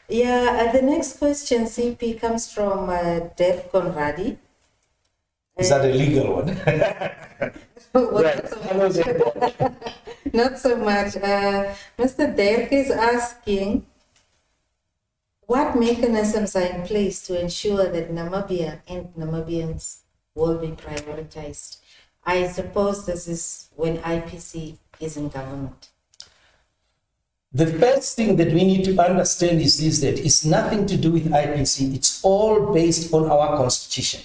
Yeah, the next question, CP, comes from Dirk Conradie. Is that a legal one? Well, Right. not so much. Mr. Dirk is asking, what mechanisms are in place to ensure that Namibia and Namibians will be prioritized? I suppose this is when IPC is in government. The first thing that we need to understand is this, that it's nothing to do with IPC. It's all based on our constitution.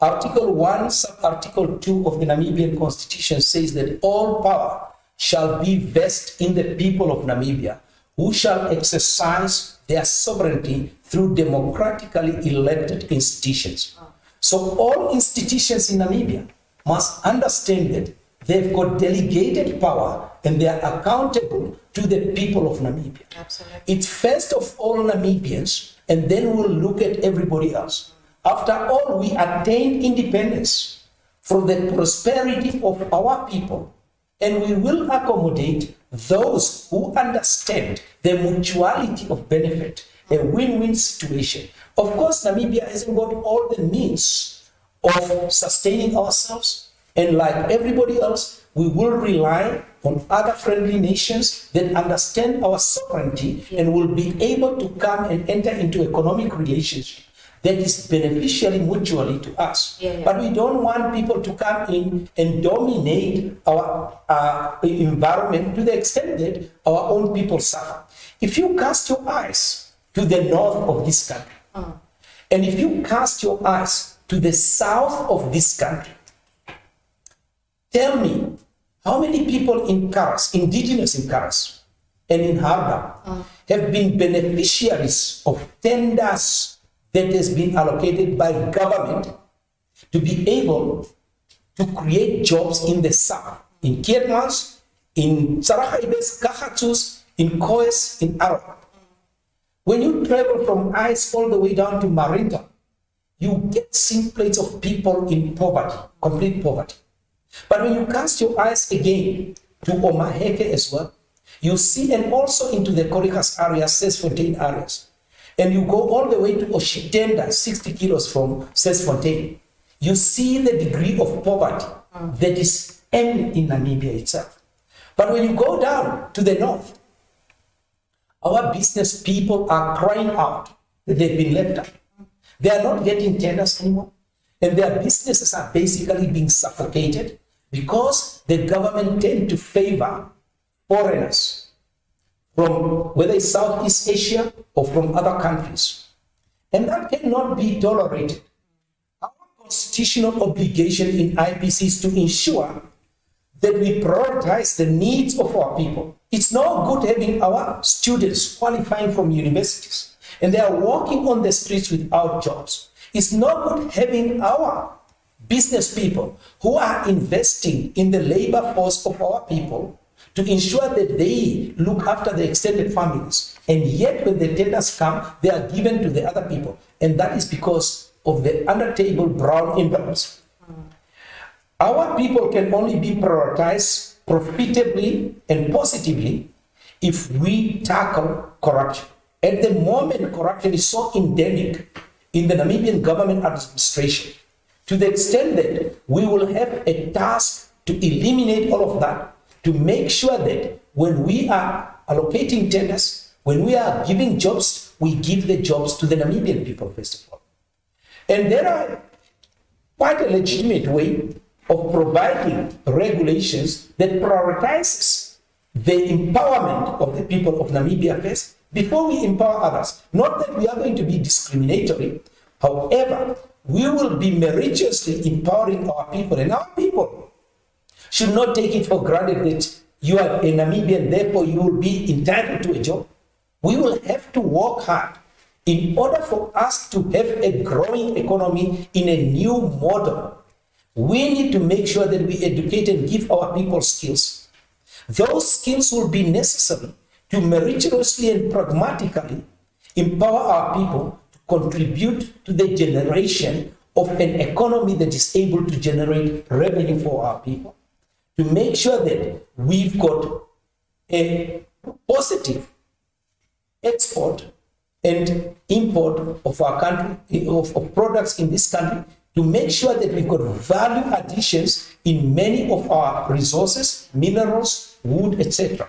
Article 1, sub-article 2 of the Namibian constitution says that all power shall be vested in the people of Namibia, who shall exercise their sovereignty through democratically elected institutions. So all institutions in Namibia must understand that they've got delegated power and they are accountable to the people of Namibia. Absolutely. It's first of all Namibians, and then we'll look at everybody else. After all, we attained independence from the prosperity of our people, and we will accommodate those who understand the mutuality of benefit, a win-win situation. Of course, Namibia hasn't got all the means of sustaining ourselves, and like everybody else, we will rely on other friendly nations that understand our sovereignty and will be able to come and enter into economic relationship that is beneficially mutually to us. But we don't want people to come in and dominate our environment to the extent that our own people suffer. If you cast your eyes to the north of this country, and if you cast your eyes to the south of this country, tell me, how many people in Karas, indigenous in Karas and in Harda, have been beneficiaries of tenders that has been allocated by government to be able to create jobs in the south, in Kietmans, in Sarahaibes, Kahatsus, in Koes, in Arab. When you travel from Ice all the way down to Marinta, you get seen plates of people in poverty, complete poverty. But when you cast your eyes again to Omaheke as well, you see, and also into the Korikas areas, Sesfontein areas, and you go all the way to Oshitenda, 60 kilos from Sesfontein, you see the degree of poverty that is ended in Namibia itself. But when you go down to the north, our business people are crying out that they've been left out. They are not getting tenders anymore, and their businesses are basically being suffocated because the government tend to favor foreigners from whether it's Southeast Asia or from other countries. And that cannot be tolerated. Our constitutional obligation in IPC is to ensure that we prioritize the needs of our people. It's no good having our students qualifying from universities and they are walking on the streets without jobs. It's no good having our business people who are investing in the labor force of our people to ensure that they look after the extended families. And yet when the tenders come, they are given to the other people. And that is because of the under-table brown envelopes. Our people can only be prioritized profitably and positively if we tackle corruption. At the moment, corruption is so endemic in the Namibian government administration, to the extent that we will have a task to eliminate all of that, to make sure that when we are allocating tenders, when we are giving jobs, we give the jobs to the Namibian people, first of all. And there are quite a legitimate way of providing regulations that prioritizes the empowerment of the people of Namibia first, before we empower others. Not that we are going to be discriminatory. However, we will be meritoriously empowering our people, and our people should not take it for granted that you are a Namibian, therefore you will be entitled to a job. We will have to work hard in order for us to have a growing economy in a new model. We need to make sure that we educate and give our people skills. Those skills will be necessary to meritoriously and pragmatically empower our people to contribute to the generation of an economy that is able to generate revenue for our people, to make sure that we've got a positive export and import of our country, of products in this country, to make sure that we've got value additions in many of our resources, minerals, wood, etc.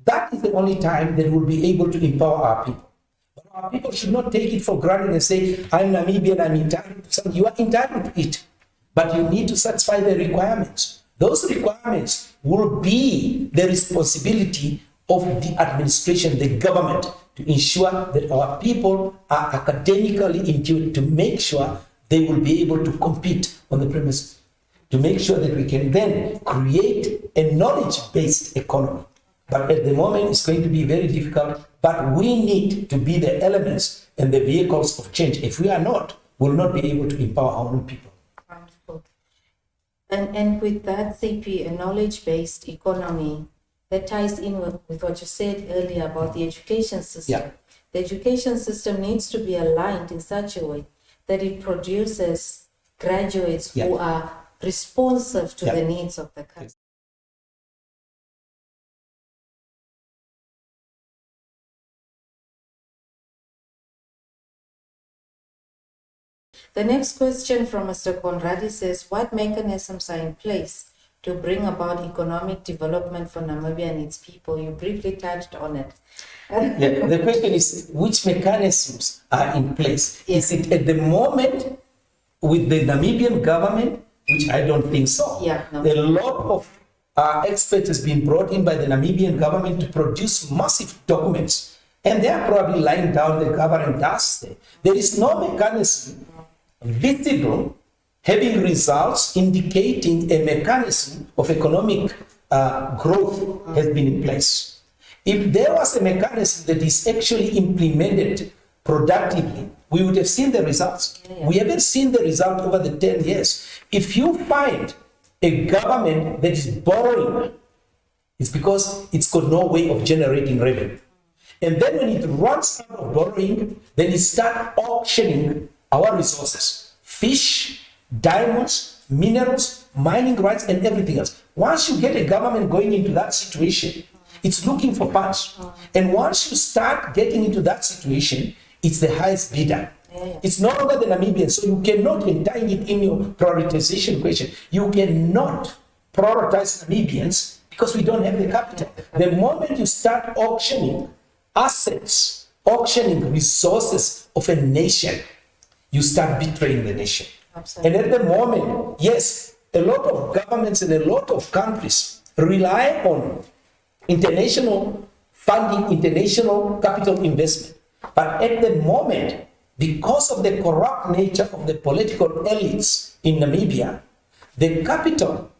That is the only time that we'll be able to empower our people. But our people should not take it for granted and say, I'm Namibian, I'm entitled to something. You are entitled to it, but you need to satisfy the requirements. Those requirements will be the responsibility of the administration, the government, to ensure that our people are academically in tune, to make sure they will be able to compete on the premises, to make sure that we can then create a knowledge-based economy. But at the moment, it's going to be very difficult, but we need to be the elements and the vehicles of change. If we are not, we'll not be able to empower our own people. Wonderful. And with that, CP, a knowledge-based economy, that ties in with what you said earlier about the education system. Yeah. The education system needs to be aligned in such a way that it produces graduates who are responsive to the needs of the country. The next question from Mr. Conradie says, what mechanisms are in place to bring about economic development for Namibia and its people? You briefly touched on it. The question is, which mechanisms are in place? Yes. Is it at the moment with the Namibian government, which I don't think so. No. A lot of experts has been brought in by the Namibian government to produce massive documents, and they are probably lying down the cover and dust there. There is no mechanism visible having results indicating a mechanism of economic growth has been in place. If there was a mechanism that is actually implemented productively, we would have seen the results. We haven't seen the result over the 10 years. If you find a government that is borrowing, it's because it's got no way of generating revenue. And then when it runs out of borrowing, then it starts auctioning our resources, fish, diamonds, minerals, mining rights, and everything else. Once you get a government going into that situation, it's looking for funds. And once you start getting into that situation, it's the highest bidder. It's no longer the Namibian, so you cannot enter it in your prioritization question. You cannot prioritize Namibians because we don't have the capital. The moment you start auctioning assets, auctioning resources of a nation, you start betraying the nation. Absolutely. And at the moment, yes, a lot of governments and a lot of countries rely on international funding, international capital investment. But at the moment, because of the corrupt nature of the political elites in Namibia, the capital,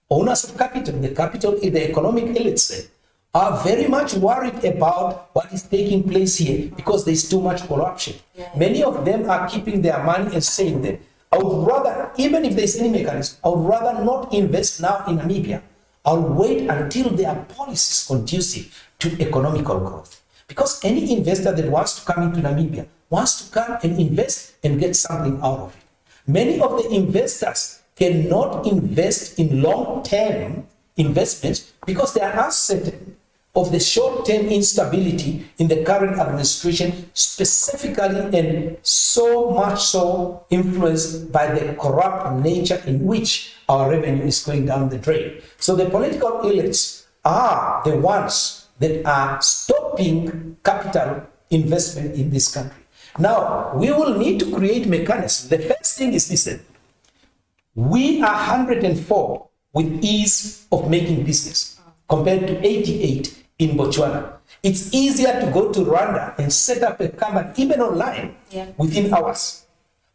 owners of capital, the economic elites there, are very much worried about what is taking place here because there's too much corruption. Many of them are keeping their money and saying that, I would rather, even if there's any mechanism, I would rather not invest now in Namibia. I'll wait until there are policies conducive to economical growth. Because any investor that wants to come into Namibia wants to come and invest and get something out of it. Many of the investors cannot invest in long-term investments because they are uncertain of the short-term instability in the current administration, specifically and so much so influenced by the corrupt nature in which our revenue is going down the drain. So the political elites are the ones that are stopping capital investment in this country. Now, we will need to create mechanisms. The first thing is this: we are 104 with ease of making business compared to 88 in Botswana. It's easier to go to Rwanda and set up a company, even online, within hours.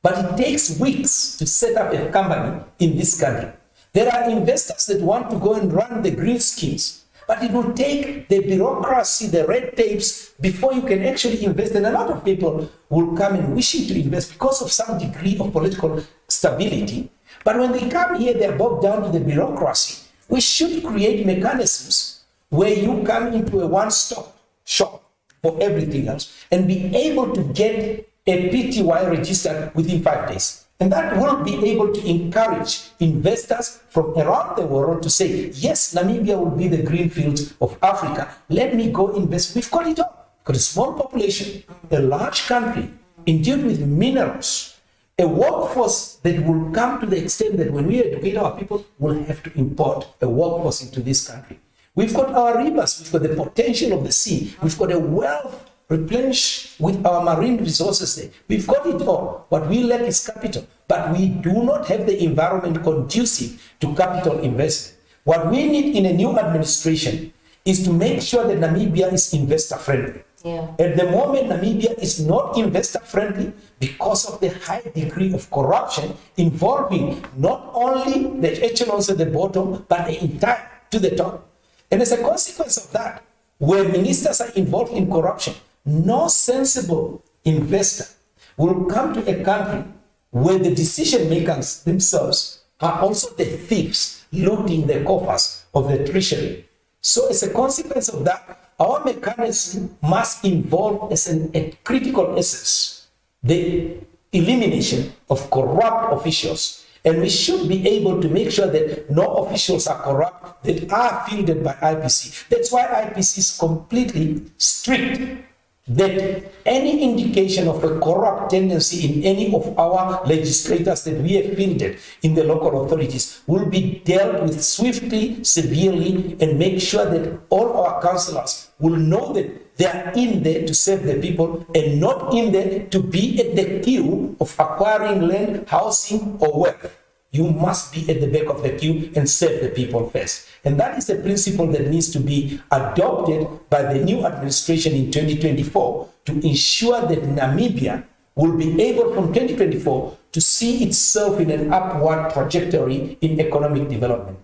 But it takes weeks to set up a company in this country. There are investors that want to go and run the green schemes, but it will take the bureaucracy, the red tapes, before you can actually invest. And a lot of people will come in wishing to invest because of some degree of political stability. But when they come here, they're bogged down to the bureaucracy. We should create mechanisms where you come into a one-stop shop for everything else and be able to get a PTY registered within 5 days. And that will be able to encourage investors from around the world to say, yes, Namibia will be the green field of Africa. Let me go invest. We've got it all. got a small population, a large country, endowed with minerals, a workforce that will come to the extent that when we educate our people, we'll have to import a workforce into this country. We've got our rivers, we've got the potential of the sea, we've got a wealth replenished with our marine resources there. We've got it all. What we lack is capital, but we do not have the environment conducive to capital investment. What we need in a new administration is to make sure that Namibia is investor friendly. Yeah. At the moment, Namibia is not investor friendly because of the high degree of corruption involving not only the echelons at the bottom, but the entire to the top. And as a consequence of that, where ministers are involved in corruption, no sensible investor will come to a country where the decision makers themselves are also the thieves looting the coffers of the treasury. So as a consequence of that, our mechanism must involve as a critical essence the elimination of corrupt officials. And we should be able to make sure that no officials are corrupt that are fielded by IPC. That's why IPC is completely strict that any indication of a corrupt tendency in any of our legislators that we have fielded in the local authorities will be dealt with swiftly, severely, and make sure that all our councillors will know that they are in there to serve the people and not in there to be at the queue of acquiring land, housing, or work. You must be at the back of the queue and serve the people first. And that is a principle that needs to be adopted by the new administration in 2024 to ensure that Namibia will be able from 2024 to see itself in an upward trajectory in economic development.